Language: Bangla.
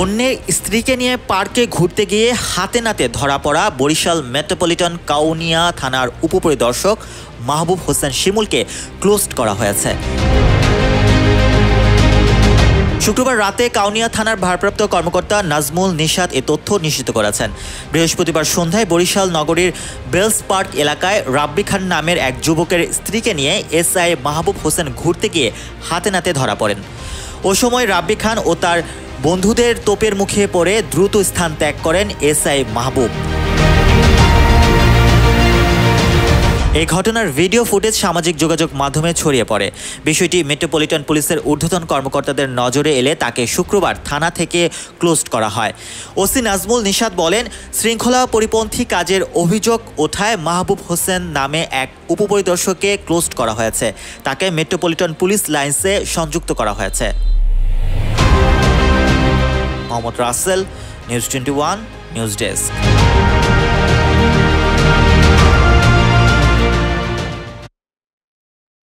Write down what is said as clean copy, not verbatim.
অন্যের স্ত্রীকে নিয়ে পার্কে ঘুরতে গিয়ে হাতে নাতে ধরা পড়া বরিশাল মেট্রোপলিটন কাউনিয়া থানার উপপরিদর্শক মাহবুব হোসেন শিমুলকে ক্লোজড করা হয়েছে। শুক্রবার রাতে কাউনিয়া থানার ভারপ্রাপ্ত কর্মকর্তা নাজমুল নিশাত এ তথ্য নিশ্চিত করেছেন। বৃহস্পতিবার সন্ধ্যায় বরিশাল নগরীর বেলস পার্ক এলাকায় রাব্বি খান নামের এক যুবকের স্ত্রীকে নিয়ে এসআই মাহবুব হোসেন ঘুরতে গিয়ে হাতে নাতে ধরা পড়েন। ও সময় রাব্বি খান ও তার বন্ধুদের তোপের মুখে পড়ে দ্রুত স্থান ত্যাগ করেন এসআই মাহবুব। এই ঘটনার ভিডিও ফুটেজ সামাজিক যোগাযোগ মাধ্যমে ছড়িয়ে পড়ে। বিষয়টি মেট্রোপলিটন পুলিশের ঊর্ধ্বতন কর্মকর্তাদের নজরে এলে তাকে শুক্রবার থানা থেকে ক্লোজড করা হয়। ওসি নাজমুল নিশাত বলেন, শৃঙ্খলা পরিপন্থী কাজের অভিযোগ ওঠায় মাহবুব হোসেন নামে এক উপপরিদর্শককে ক্লোজড করা হয়েছে। তাকে মেট্রোপলিটন পুলিশ লাইন্সে সংযুক্ত করা হয়েছে। Mohammad Rasel, news 21 news desk.